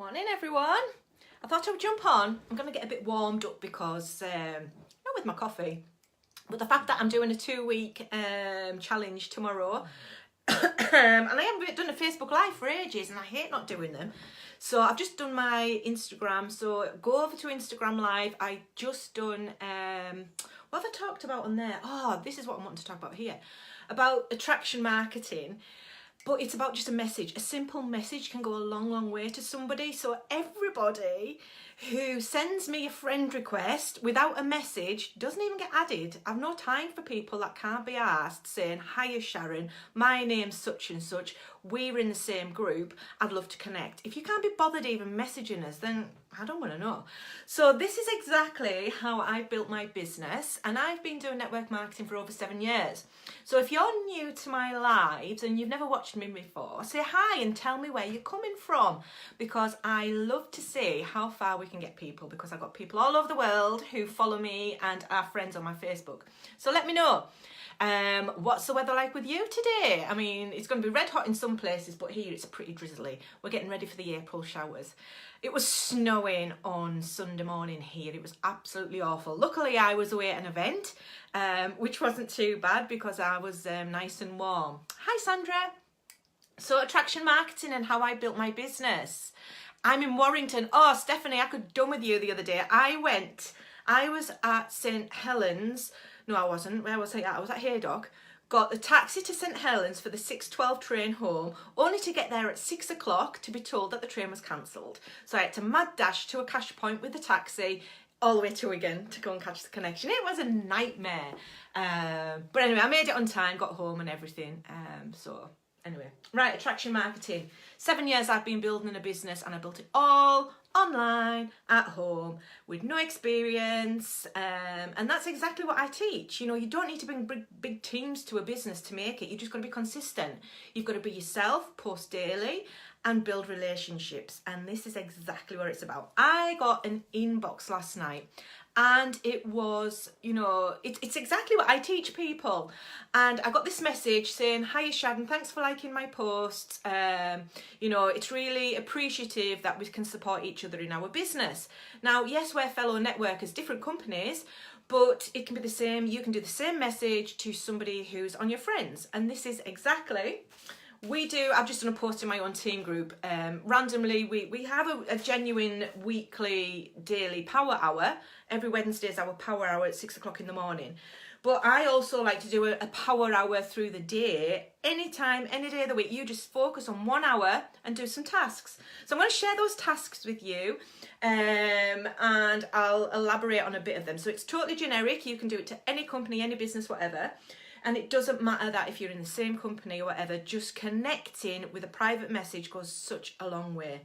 Morning everyone. I thought I would jump on. I'm going to get a bit warmed up because, not with my coffee, but the fact that I'm doing a 2-week challenge tomorrow and I haven't done a Facebook Live for ages and I hate not doing them. So I've just done my Instagram, so go over to Instagram Live. I just done, what have I talked about on there? Oh, this is what I want to talk about here, about attraction marketing. But it's about just a message. A simple message can go a long, long way to somebody. So everybody who sends me a friend request without a message doesn't even get added. I've no time for people that can't be asked saying, hiya Sharon, my name's such and such, we're in the same group, I'd love to connect. If you can't be bothered even messaging us, then I don't want to know. So this is exactly how I built my business, and I've been doing network marketing for over 7 years. So if you're new to my lives and you've never watched me before, say hi and tell me where you're coming from, because I love to see how far we can get people, because I've got people all over the world who follow me and are friends on my Facebook. So let me know. What's the weather like with you today? I mean, it's going to be red hot in some places, but here it's pretty drizzly. We're getting ready for the April showers. It was snowing on Sunday morning here. It was absolutely awful. Luckily, I was away at an event, which wasn't too bad because I was nice and warm. Hi, Sandra. So attraction marketing and how I built my business. I'm in Warrington. Oh, Stephanie, I could have done with you the other day. I was at St. Helens. No, I wasn't. Where was I at? I was at Haydock. Got the taxi to St. Helens for the 6:12 train home, only to get there at 6 o'clock to be told that the train was cancelled. So I had to mad dash to a cash point with the taxi all the way to Wigan to go and catch the connection. It was a nightmare. But anyway, I made it on time, got home and everything. So anyway, right, attraction marketing. 7 years I've been building a business, and I built it all online at home with no experience, and that's exactly what I teach. You know, you don't need to bring big teams to a business to make it. You just got to be consistent. You've got to be yourself, post daily and build relationships, and this is exactly what it's about. I got an inbox last night, and it was, you know, it's exactly what I teach people. And I got this message saying, hiya Sharon, thanks for liking my posts. You know, it's really appreciative that we can support each other in our business. Now, yes, we're fellow networkers, different companies, but it can be the same. You can do the same message to somebody who's on your friends. And this is exactly we do. I've just done a post in my own team group. Randomly, we have a genuine weekly, daily power hour. Every Wednesday is our power hour at 6 o'clock in the morning. But I also like to do a power hour through the day. Anytime, any day of the week, you just focus on 1 hour and do some tasks. So I'm going to share those tasks with you, and I'll elaborate on a bit of them. So it's totally generic. You can do it to any company, any business, whatever. And it doesn't matter that if you're in the same company or whatever, just connecting with a private message goes such a long way.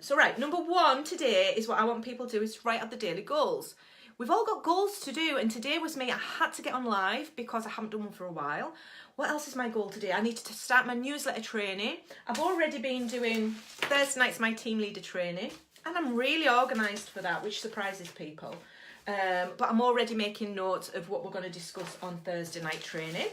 So right, number 1 today is what I want people to do is write out the daily goals. We've all got goals to do, and today was me. I had to get on live because I haven't done one for a while. What else is my goal today? I need to start my newsletter training. I've already been doing Thursday nights my team leader training, and I'm really organised for that, which surprises people. But I'm already making notes of what we're going to discuss on Thursday night training,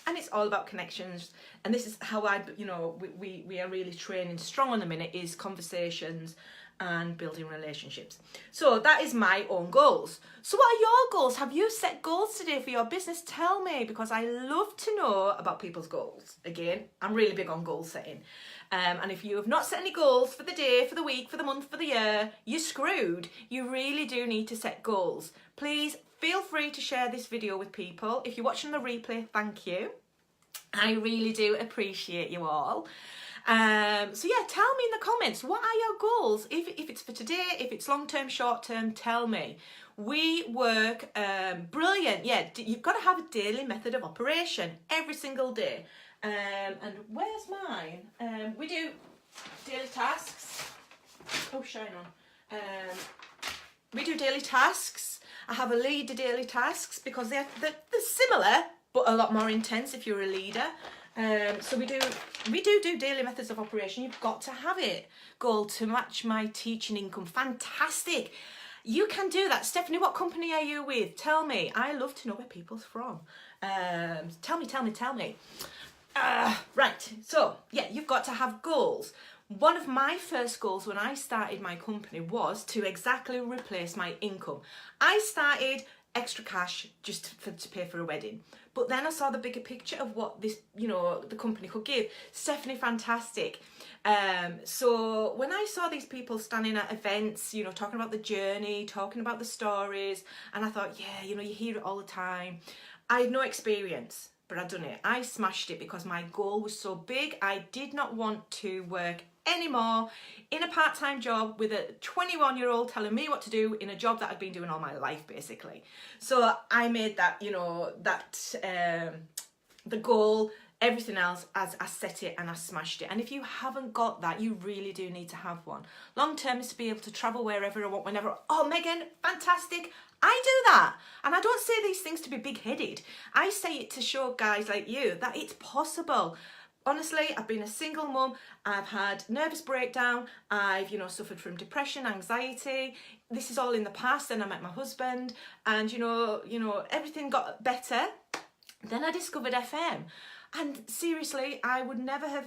and it's all about connections. And this is how we are really training strong on the minute, is conversations and building relationships. So that is my own goals. So what are your goals? Have you set goals today for your business? Tell me, because I love to know about people's goals. Again, I'm really big on goal setting. And if you have not set any goals for the day, for the week, for the month, for the year, you're screwed. You really do need to set goals. Please feel free to share this video with people. If you're watching the replay, thank you. I really do appreciate you all. So yeah, tell me in the comments, what are your goals? If it's for today, if it's long-term, short-term, tell me. We work brilliant. Yeah, you've got to have a daily method of operation every single day. And where's mine? We do daily tasks. Oh, shine on. We do daily tasks. I have a leader daily tasks because they're similar, but a lot more intense if you're a leader. So we do daily methods of operation. You've got to have it. Goal to match my teaching income. Fantastic. You can do that. Stephanie, what company are you with? Tell me. I love to know where people's from. Tell me. Right, so yeah, you've got to have goals. One of my first goals when I started my company was to exactly replace my income. I started extra cash just to pay for a wedding. But then I saw the bigger picture of what this, you know, the company could give. Stephanie, fantastic. So when I saw these people standing at events, you know, talking about the journey, talking about the stories, and I thought, yeah, you know, you hear it all the time. I had no experience, but I'd done it. I smashed it because my goal was so big. I did not want to work anymore in a part-time job with a 21-year-old telling me what to do in a job that I'd been doing all my life, basically. So I made that, you know, that the goal, everything else, as I set it and I smashed it. And if you haven't got that, you really do need to have one. Long term is to be able to travel wherever I want, whenever. Oh, Megan, fantastic. I do that. And I don't say these things to be big-headed. I say it to show guys like you that it's possible. Honestly, I've been a single mum, I've had nervous breakdown, I've, you know, suffered from depression, anxiety. This is all in the past. Then I met my husband and, you know, everything got better. Then I discovered FM. And seriously, I would never have...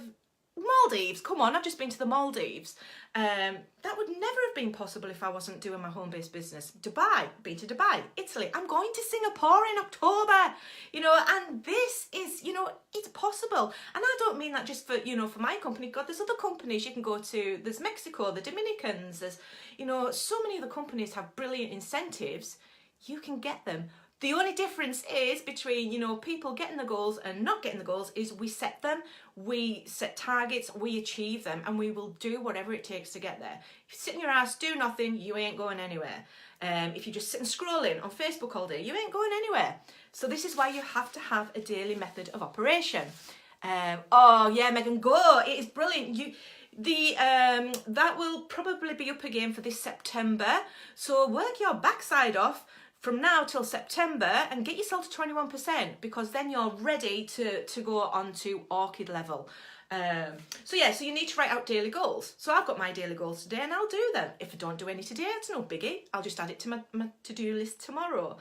Maldives, come on, I've just been to the Maldives. That would never have been possible if I wasn't doing my home-based business. Dubai, been to Dubai. Italy, I'm going to Singapore in October. You know, and this is, you know, it's possible. And I don't mean that just for, you know, for my company. God, there's other companies you can go to. There's Mexico, the Dominicans, there's, you know, so many other companies have brilliant incentives. You can get them. The only difference is between, you know, people getting the goals and not getting the goals is we set them, we set targets, we achieve them, and we will do whatever it takes to get there. If you sit in your ass, do nothing, you ain't going anywhere. If you just sit and scrolling on Facebook all day, you ain't going anywhere. So this is why you have to have a daily method of operation. Oh yeah, Megan, go! It is brilliant. That will probably be up again for this September. So work your backside off from now till September and get yourself to 21%, because then you're ready to go on to orchid level. So you need to write out daily goals. So I've got my daily goals today and I'll do them. If I don't do any today, it's no biggie. I'll just add it to my to-do list tomorrow.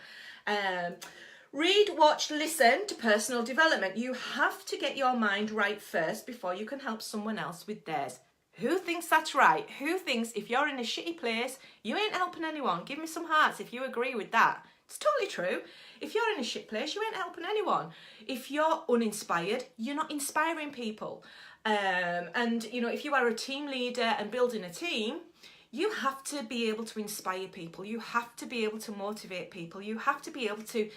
Read, watch, listen to personal development. You have to get your mind right first before you can help someone else with theirs. Who thinks that's right? Who thinks if you're in a shitty place, you ain't helping anyone? Give me some hearts if you agree with that. It's totally true. If you're in a shit place, you ain't helping anyone. If you're uninspired, you're not inspiring people. And, you know, if you are a team leader and building a team, you have to be able to inspire people. You have to be able to motivate people. You have to be able to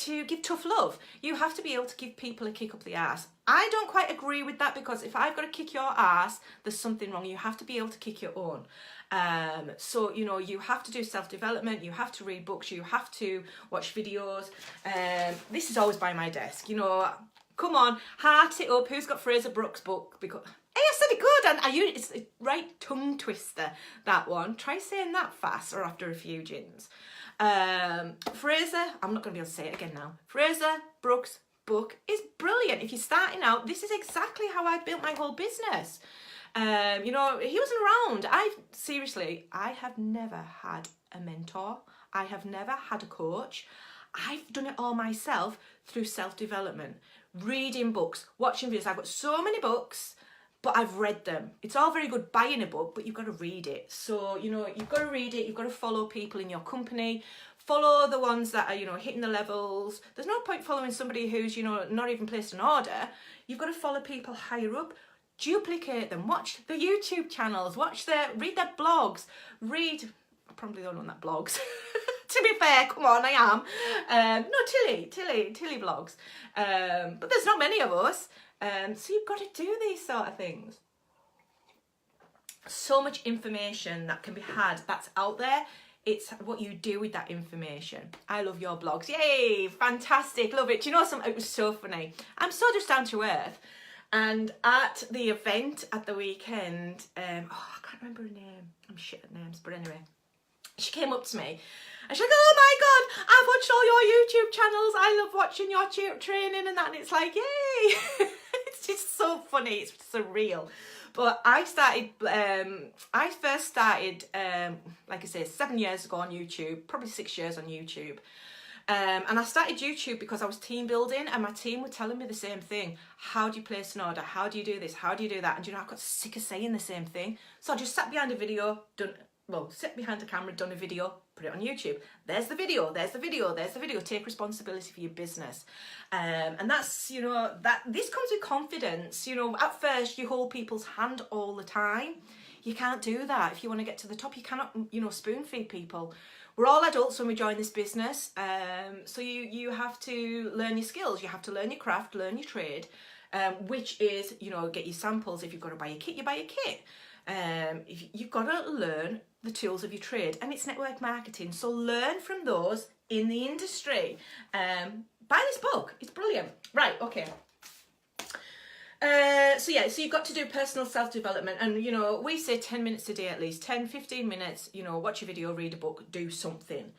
give tough love. You have to be able to give people a kick up the arse. I don't quite agree with that, because if I've got to kick your ass, there's something wrong. You have to be able to kick your own. So, you know, you have to do self-development. You have to read books. You have to watch videos. This is always by my desk. You know, come on, heart it up. Who's got Fraser Brooks' book? Because hey, I said it good, and it's a right tongue twister, that one. Try saying that fast or after a few gins. Fraser, I'm not going to be able to say it again now. Fraser Brooks' book is brilliant. If you're starting out, this is exactly how I built my whole business. You know, he wasn't around. I have never had a mentor. I have never had a coach. I've done it all myself through self-development, reading books, watching videos. I've got so many books, but I've read them. It's all very good buying a book, but you've got to read it. So, you know, you've got to read it. You've got to follow people in your company. Follow the ones that are, you know, hitting the levels. There's no point following somebody who's, you know, not even placed an order. You've got to follow people higher up. Duplicate them. Watch the YouTube channels. Read their blogs. I'm probably the only one that blogs. To be fair, come on, I am. No, Tilly blogs. But there's not many of us. So you've got to do these sort of things. So much information that can be had that's out there. It's what you do with that information. I love your blogs. Yay, fantastic, love it. Do you know something? It was so funny. I'm so just down to earth. And at the event at the weekend, I can't remember her name. I'm shit at names, but anyway. She came up to me and she's like, oh my God, I've watched all your YouTube channels. I love watching your training and that. And it's like, yay. It's just so funny. It's surreal. But I first started, like I say, 7 years ago on YouTube, probably 6 years on YouTube. And I started YouTube because I was team building, and my team were telling me the same thing. How do you place an order? How do you do this? How do you do that? And you know, I got sick of saying the same thing. So I just sat behind a video, sit behind a camera, done a video, put it on YouTube. There's the video, there's the video, there's the video. Take responsibility for your business. And that's, you know, this comes with confidence. You know, at first you hold people's hand all the time. You can't do that. If you want to get to the top, you cannot, you know, spoon feed people. We're all adults when we join this business. So you have to learn your skills. You have to learn your craft, learn your trade, which is, you know, get your samples. If you've got to buy a kit, you buy a kit. If you've got to learn the tools of your trade, and it's network marketing. So learn from those in the industry. Buy this book. It's brilliant. Right, okay. So you've got to do personal self-development, and you know, we say 10 minutes a day at least, 10-15 minutes, you know, watch a video, read a book, do something.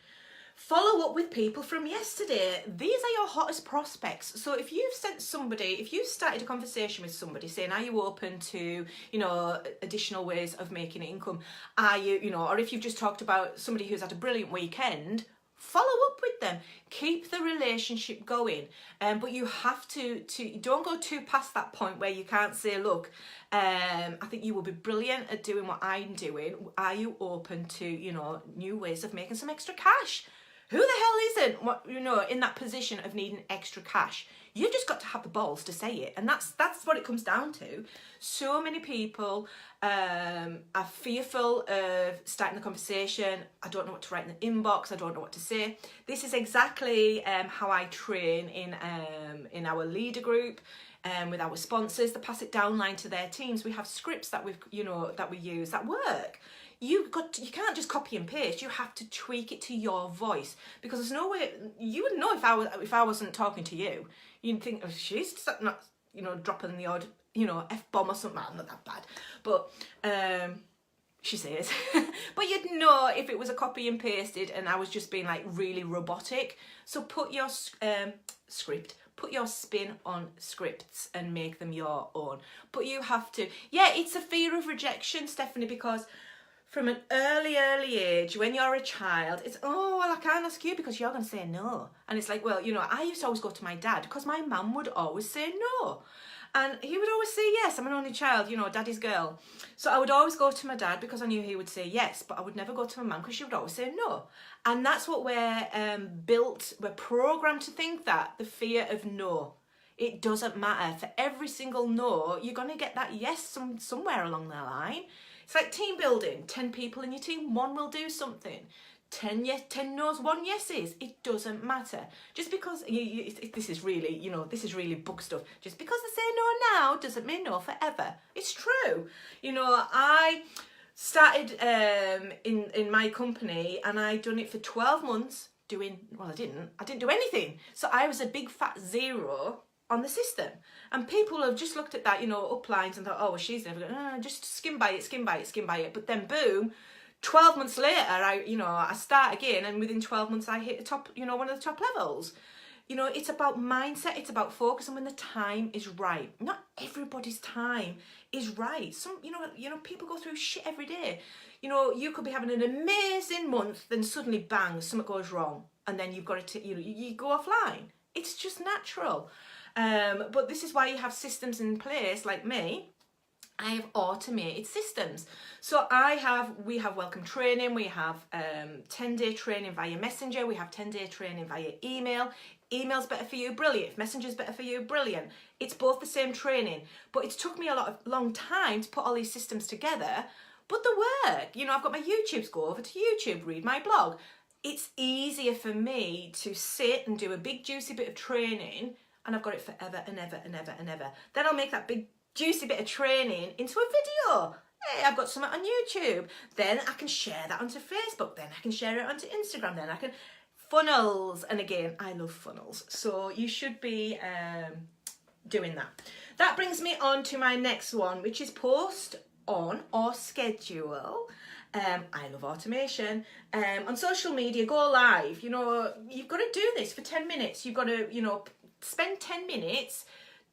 Follow up with people from yesterday. These are your hottest prospects. So if you've started a conversation with somebody saying, are you open to, you know, additional ways of making income? Are you, you know, or if you've just talked about somebody who's had a brilliant weekend, follow up with them. Keep the relationship going. But you have to don't go too past that point where you can't say, look, I think you will be brilliant at doing what I'm doing. Are you open to, you know, new ways of making some extra cash? Who the hell isn't, you know, in that position of needing extra cash? You've just got to have the balls to say it. And that's what it comes down to. So many people are fearful of starting the conversation. I don't know what to write in the inbox. I don't know what to say. This is exactly how I train in our leader group. With our sponsors, the pass it down line to their teams. We have scripts that we use that work. You can't just copy and paste. You have to tweak it to your voice, because there's no way you wouldn't know if I wasn't talking to you. You'd think, oh, she's not, you know, dropping the odd, you know, F-bomb or something. I'm not that bad, but she says. But you'd know if it was a copy and pasted and I was just being like really robotic. So put your put your spin on scripts and make them your own. But you have to, it's a fear of rejection, Stephanie, because from an early age, when you're a child, it's, oh, well, I can't ask you because you're going to say no. And it's like, well, you know, I used to always go to my dad because my mum would always say no. And he would always say yes. I'm an only child, you know, daddy's girl. So I would always go to my dad because I knew he would say yes, but I would never go to my mum because she would always say no. And that's what we're programmed to think, that the fear of no. It doesn't matter. For every single no, you're going to get that yes somewhere along the line. It's like team building. 10 people in your team, one will do something. 10 no's, 1 yeses. It doesn't matter. Just because this is really book stuff. Just because they say no now doesn't mean no forever. It's true. You know, I started in my company, and I done it for 12 months I didn't do anything. So I was a big fat zero on the system, and people have just looked at that, you know, uplines and thought, oh, well, she's never going to, just skim by it. But then boom, 12 months later, I start again, and within 12 months I hit the top, you know, one of the top levels. You know, it's about mindset, it's about focus, and when the time is right. Not everybody's time is right. Some, you know, people go through shit every day. You know, you could be having an amazing month, then suddenly bang, something goes wrong, and then you've got to, you go offline. It's just natural. But this is why you have systems in place. Like me, I have automated systems. So we have welcome training, we have 10-day training via Messenger, we have 10-day training via email. Email's better for you, brilliant. If Messenger's better for you, brilliant. It's both the same training. But it's took me a long time to put all these systems together. But the work, you know, I've got my YouTubes, go over to YouTube, read my blog. It's easier for me to sit and do a big juicy bit of training, and I've got it forever and ever and ever and ever. Then I'll make that big juicy bit of training into a video. Hey, I've got something on YouTube. Then I can share that onto Facebook. Then I can share it onto Instagram. Then I can funnels. And again, I love funnels. So you should be doing that. That brings me on to my next one, which is post on or schedule. I love automation. On social media, go live. You know, you've got to do this for 10 minutes. You've got to, you know, spend 10 minutes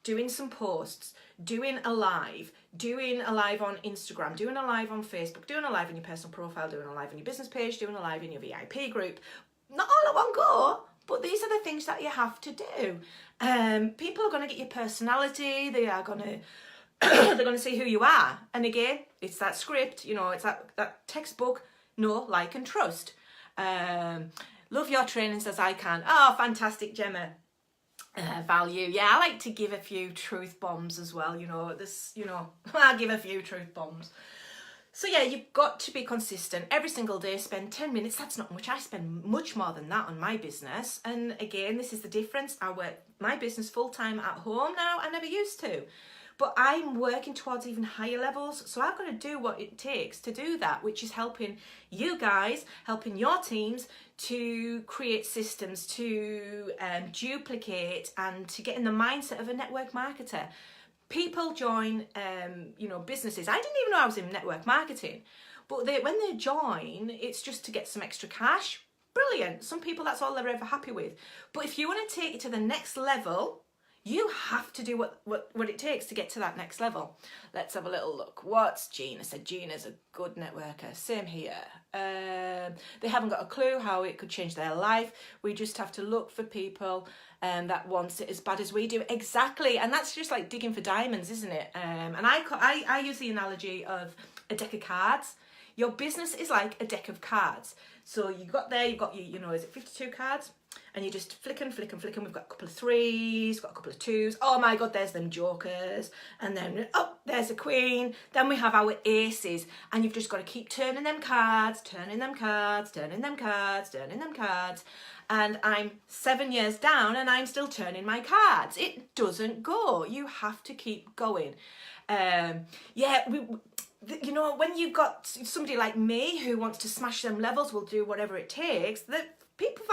doing some posts, doing a live on Instagram, doing a live on Facebook, doing a live on your personal profile, doing a live on your business page, doing a live in your VIP group. Not all at one go, But these are the things that you have to do. People are going to get your personality. They are going to they're going to see who you are. And again, it's that script, you know, it's that textbook, know, like and trust. Love your training says I can. Oh, fantastic, Gemma. Value. Yeah, I like to give a few truth bombs as well, you know, I'll give a few truth bombs. So yeah, you've got to be consistent. Every single day, spend 10 minutes. That's not much. I spend much more than that on my business. And again, this is the difference. I work my business full-time at home now. I never used to. But I'm working towards even higher levels. So I've got to do what it takes to do that, which is helping you guys, helping your teams to create systems, to duplicate and to get in the mindset of a network marketer. People join, businesses. I didn't even know I was in network marketing. But when they join, it's just to get some extra cash. Brilliant. Some people, that's all they're ever happy with. But if you want to take it to the next level, you have to do what it takes to get to that next level. Let's have a little look. What's Gina said? Gina's a good networker. Same here. They haven't got a clue how it could change their life. We just have to look for people that wants it as bad as we do. Exactly. And that's just like digging for diamonds, isn't it? And I use the analogy of a deck of cards. Your business is like a deck of cards. So you've got your, is it 52 cards? And you just flick and flick and flick, and we've got a couple of threes, got a couple of twos. Oh my God, there's them jokers. And then, oh, there's a queen. Then we have our aces. And you've just got to keep turning them cards, turning them cards, turning them cards, turning them cards. And I'm 7 years down and I'm still turning my cards. It doesn't go. You have to keep going. When you've got somebody like me who wants to smash them levels, will do whatever it takes. People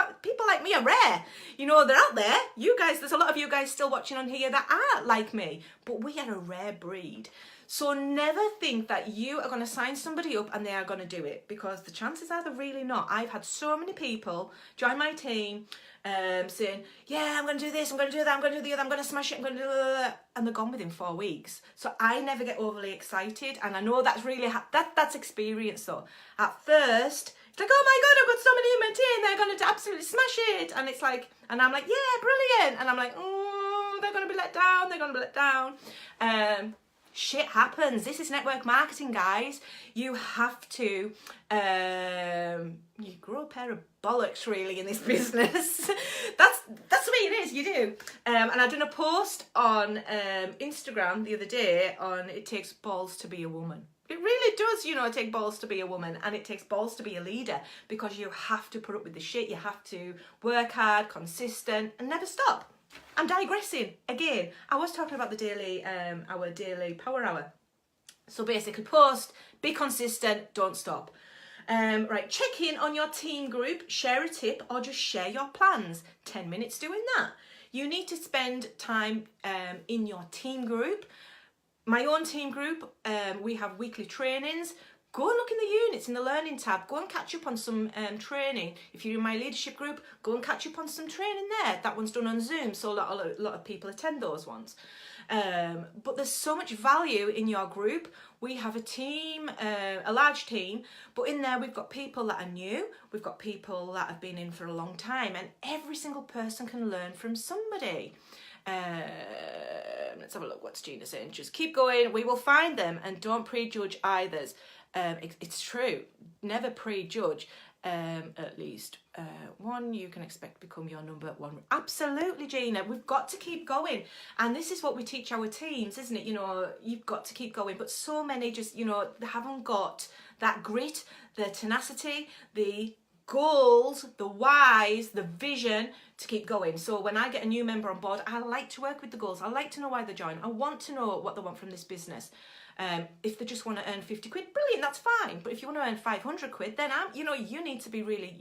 like me are rare. They're out there. You guys, there's a lot of you guys still watching on here that are like me, but we are a rare breed. So never think that you are going to sign somebody up and they are going to do it, because the chances are they're really not. I've had so many people join my team saying, yeah, I'm going to do this, I'm going to do that, I'm going to do the other, I'm going to smash it, I'm going to do that, and they're gone within 4 weeks. So I never get overly excited, and I know that's really, that's experience though. At first, it's like, oh my God, I've got somebody in my team, they're going to absolutely smash it. And it's like, and I'm like, yeah, brilliant. And I'm like, they're going to be let down, they're going to be let down. Shit happens. This is network marketing, guys. You have to, you grow a pair of bollocks really in this business. That's the way it is, you do. And I done a post on Instagram the other day on it takes balls to be a woman. It really does, take balls to be a woman, and it takes balls to be a leader, because you have to put up with the shit. You have to work hard, consistent, and never stop. I'm digressing again. I was talking about our daily power hour. So basically, post, be consistent, don't stop. Right, check in on your team group, share a tip, or just share your plans. 10 minutes doing that. You need to spend time in your team group. My own team group, we have weekly trainings. Go and look in the units, in the learning tab. Go and catch up on some training. If you're in my leadership group, go and catch up on some training there. That one's done on Zoom, so a lot of people attend those ones. But there's so much value in your group. We have a team, a large team, but in there we've got people that are new. We've got people that have been in for a long time, and every single person can learn from somebody. Let's have a look. What's Gina saying? Just keep going. We will find them, and don't prejudge either. It's true. Never prejudge. At least one you can expect to become your number one. Absolutely, Gina. We've got to keep going, and this is what we teach our teams, isn't it? You've got to keep going, but so many just they haven't got that grit, the tenacity, the goals, the whys, the vision to keep going. So when I get a new member on board, I like to work with the goals. I like to know why they join. I want to know what they want from this business. If they just want to earn 50 quid, brilliant, that's fine. But if you want to earn 500 quid, then you need to be really,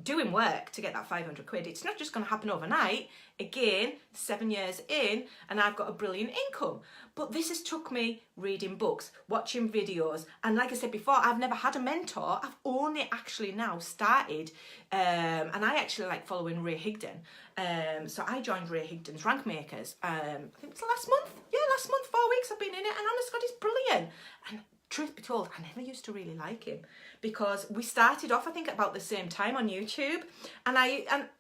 doing work to get that 500 quid. It's not just going to happen overnight. Again, 7 years in, and I've got a brilliant income. But this has took me reading books, watching videos, and like I said before, I've never had a mentor. I've only actually now started, and I actually like following Ray Higdon. So I joined Ray Higdon's Rank Makers. I think it was last month. Yeah, last month, 4 weeks I've been in it, and honest God, it's brilliant. And truth be told, I never used to really like him because we started off, I think, about the same time on YouTube, and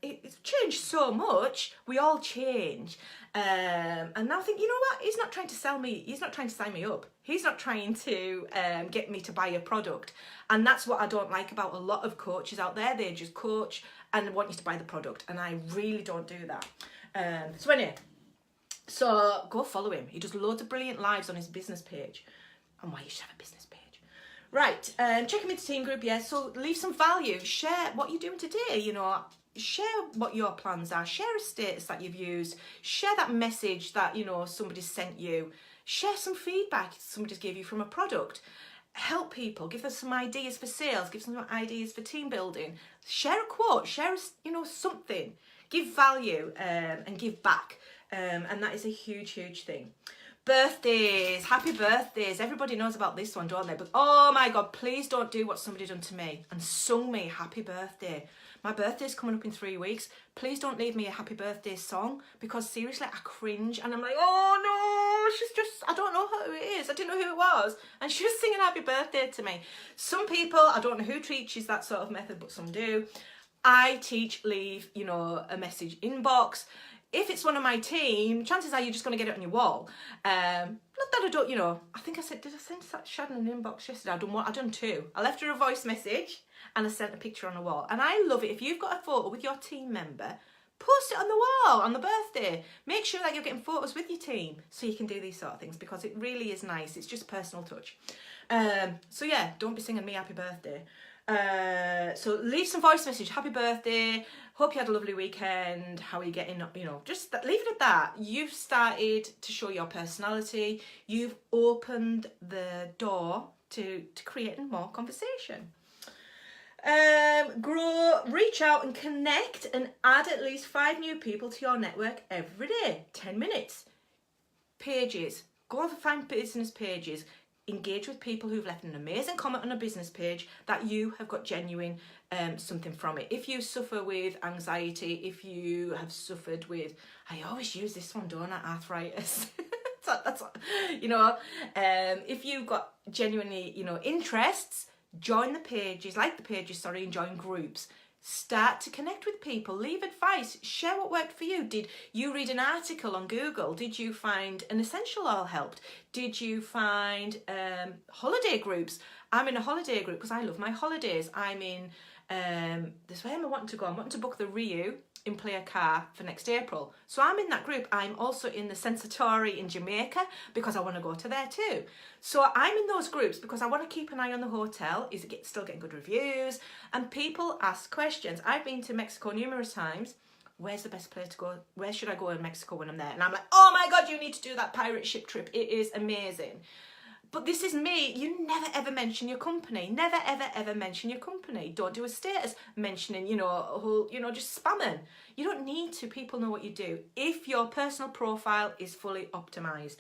it's changed so much. We all change, and now I think, you know what? He's not trying to sell me. He's not trying to sign me up. He's not trying to get me to buy a product, and that's what I don't like about a lot of coaches out there. They just coach and want you to buy the product, and I really don't do that. So anyway. So go follow him. He does loads of brilliant lives on his business page. And why you should have a business page. Right, check him into Team Group, yeah. So leave some value. Share what you're doing today, you know. Share what your plans are. Share a status that you've used. Share that message that, you know, somebody sent you. Share some feedback somebody's gave you from a product. Help people. Give them some ideas for sales. Give them some ideas for team building. Share a quote. Share, you know, something. Give value and give back. And that is a huge, huge thing. Birthdays, happy birthdays. Everybody knows about this one, don't they? But oh my God, please don't do what somebody done to me and sung me happy birthday. My birthday's coming up in 3 weeks. Please don't leave me a happy birthday song, because seriously, I cringe and I'm like, oh no, she's just, I don't know who it is. I didn't know who it was. And she was singing happy birthday to me. Some people, I don't know who teaches that sort of method, but some do. I teach leave, you know, a message inbox. If it's one of my team, chances are you're just going to get it on your wall. Not that I don't, you know, I think I said, did I send Shannon an inbox yesterday? I've done 2. I left her a voice message and I sent a picture on the wall. And I love it. If you've got a photo with your team member, post it on the wall on the birthday. Make sure that you're getting photos with your team so you can do these sort of things, because it really is nice. It's just personal touch. So yeah, don't be singing me happy birthday. So leave some voice message. Happy birthday. Hope you had a lovely weekend. How are you getting? You know, just leave it at that. You've started to show your personality. You've opened the door to creating more conversation. Grow, reach out and connect and add at least 5 new people to your network every day. 10 minutes. Pages. Go and find business pages. Engage with people who've left an amazing comment on a business page that you have got genuine something from it. If you suffer with anxiety, if you have suffered with, I always use this one, don't I, arthritis. that's you know, if you've got genuinely, you know, interests, join the pages, and join groups. Start to connect with people, leave advice, share what worked for you. Did you read an article on Google? Did you find an essential oil helped? Did you find holiday groups? I'm in a holiday group because I love my holidays. I'm in, this way I'm wanting to go. I'm wanting to book the Riu in Playa Car for next April. So I'm in that group. I'm also in the Sensatori in Jamaica because I want to go to there too. So I'm in those groups because I want to keep an eye on the hotel. Is it still getting good reviews? And people ask questions. I've been to Mexico numerous times. Where's the best place to go? Where should I go in Mexico when I'm there? And I'm like, oh my God, you need to do that pirate ship trip. It is amazing. But this is me. You never ever mention your company. Never ever ever mention your company. Don't do a status mentioning, you know, a whole, you know, just spamming. You don't need to. People know what you do if your personal profile is fully optimized.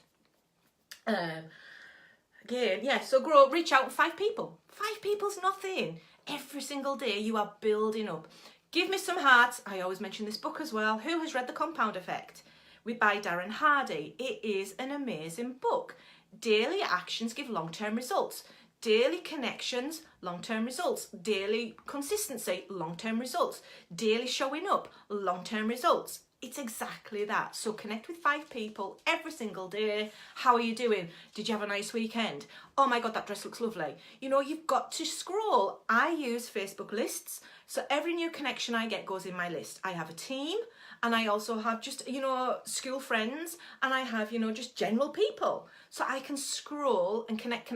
Again, yeah. So grow, reach out to 5 people. 5 people's nothing. Every single day you are building up. Give me some hearts. I always mention this book as well. Who has read The Compound Effect? By Darren Hardy. It is an amazing book. Daily actions give long-term results. Daily connections, long-term results. Daily consistency, long-term results. Daily showing up, long-term results. It's exactly that. So connect with 5 people every single day. How are you doing? Did you have a nice weekend? Oh my God, that dress looks lovely. You know, you've got to scroll. I use Facebook lists. So every new connection I get goes in my list. I have a team and I also have just, you know, school friends, and I have, you know, just general people. So I can scroll and connect.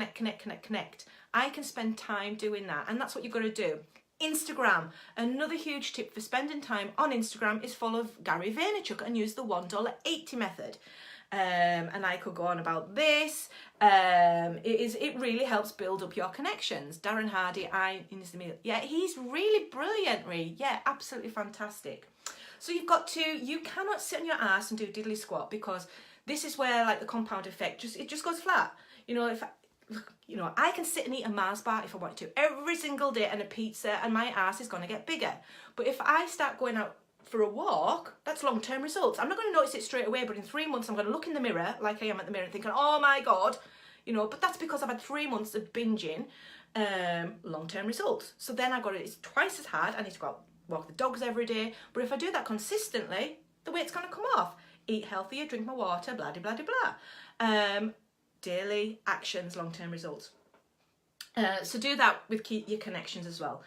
I can spend time doing that. And that's what you've got to do. Instagram. Another huge tip for spending time on Instagram is follow Gary Vaynerchuk and use the $1.80 method. And I could go on about this. It really helps build up your connections. Darren Hardy, yeah, he's really brilliant, yeah, absolutely fantastic. So you cannot sit on your ass and do diddly squat, because this is where, like, the compound effect it just goes flat. You know, I can sit and eat a Mars bar if I want to every single day, and a pizza, and my ass is going to get bigger. But if I start going out for a walk, that's long-term results. I'm not going to notice it straight away, but in 3 months I'm going to look in the mirror like I am at the mirror and thinking, oh my God, you know, but that's because I've had 3 months of binging long-term results. So then I got it, it's twice as hard. I need to go out, walk the dogs every day. But if I do that consistently, the weight's going to come off. Eat healthier, drink my water, blah, blah, blah, blah. Daily actions, long-term results. So do that with your connections as well.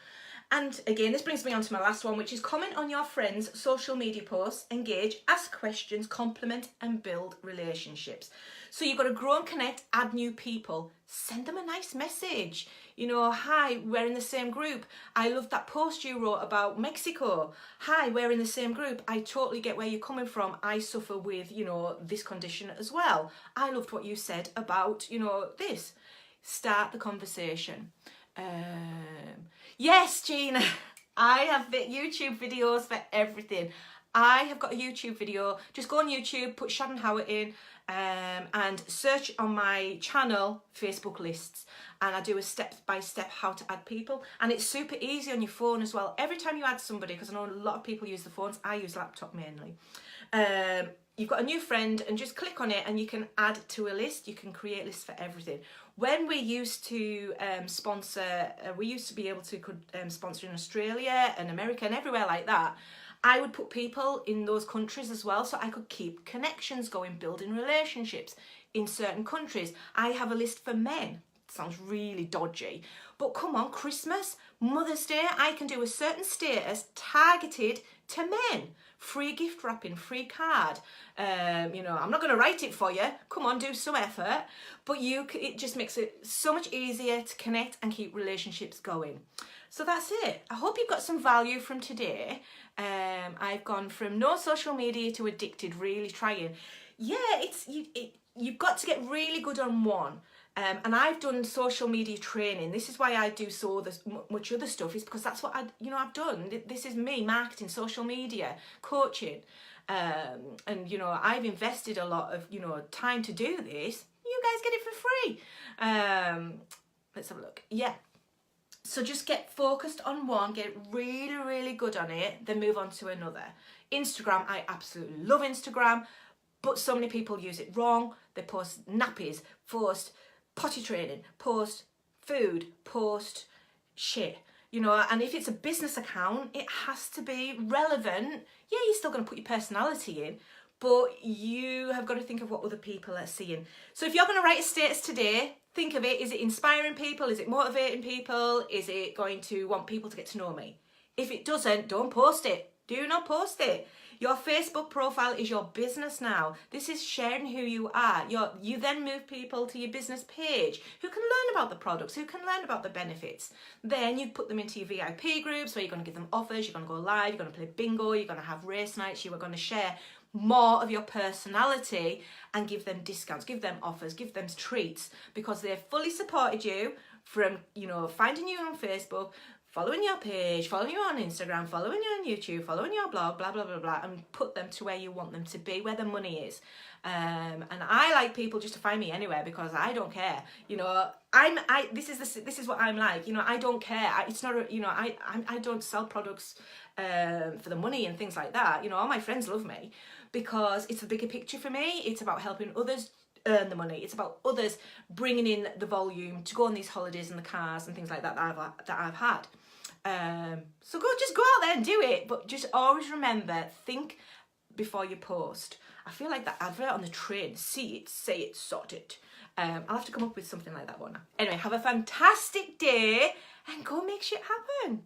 And again, this brings me on to my last one, which is comment on your friends' social media posts, engage, ask questions, compliment and build relationships. So you've got to grow and connect, add new people, send them a nice message. You know, hi, we're in the same group. I loved that post you wrote about Mexico. Hi, we're in the same group. I totally get where you're coming from. I suffer with, you know, this condition as well. I loved what you said about, you know, this. Start the conversation. Yes, Gina, I have YouTube videos for everything. I have got a YouTube video. Just go on YouTube, put Shannon Howard in, and search on my channel Facebook lists. And I do a step-by-step how to add people. And it's super easy on your phone as well. Every time you add somebody, because I know a lot of people use the phones, I use laptop mainly. You've got a new friend and just click on it and you can add to a list. You can create lists for everything. When we used to sponsor, we used to be able to sponsor in Australia and America and everywhere like that. I would put people in those countries as well so I could keep connections going, building relationships in certain countries. I have a list for men. Sounds really dodgy. But come on, Christmas, Mother's Day, I can do a certain status targeted to men. Free gift wrapping, free card. You know, I'm not going to write it for you. Come on, do some effort. But it just makes it so much easier to connect and keep relationships going. So that's it. I hope you've got some value from today. I've gone from no social media to addicted, really trying. Yeah, you've got to get really good on one. And I've done social media training. This is why I do so much other stuff, is because that's what I've done. This is me, marketing, social media, coaching. And, you know, I've invested a lot of, you know, time to do this. You guys get it for free. Let's have a look. Yeah. So just get focused on one, get really, really good on it, then move on to another. Instagram, I absolutely love Instagram, but so many people use it wrong. They post nappies, post potty training, post food, post shit, you know. And if it's a business account, it has to be relevant. Yeah, you're still going to put your personality in, but you have got to think of what other people are seeing. So if you're going to write a status today, think of it. Is it inspiring people? Is it motivating people? Is it going to want people to get to know me? If it doesn't, don't post it. Do not post it. Your Facebook profile is your business now. This is sharing who you are. You then move people to your business page who can learn about the products, who can learn about the benefits. Then you put them into your VIP groups where you're going to give them offers, you're going to go live, you're going to play bingo, you're going to have race nights, you are going to share more of your personality and give them discounts, give them offers, give them treats, because they've fully supported you from, you know, finding you on Facebook, following your page, following you on Instagram, following you on YouTube, following your blog, blah, blah, blah, blah, and put them to where you want them to be, where the money is. And I like people just to find me anywhere because I don't care. You know, this is what I'm like. You know, I don't care. It's not, you know, I don't sell products for the money and things like that. You know, all my friends love me because it's a bigger picture for me. It's about helping others earn the money. It's about others bringing in the volume to go on these holidays and the cars and things like that that I've had. So just go out there and do it, but just always remember, think before you post. I feel like that advert on the train, see it, say it, sort it. I'll have to come up with something like that one. Anyway, have a fantastic day and go make shit happen.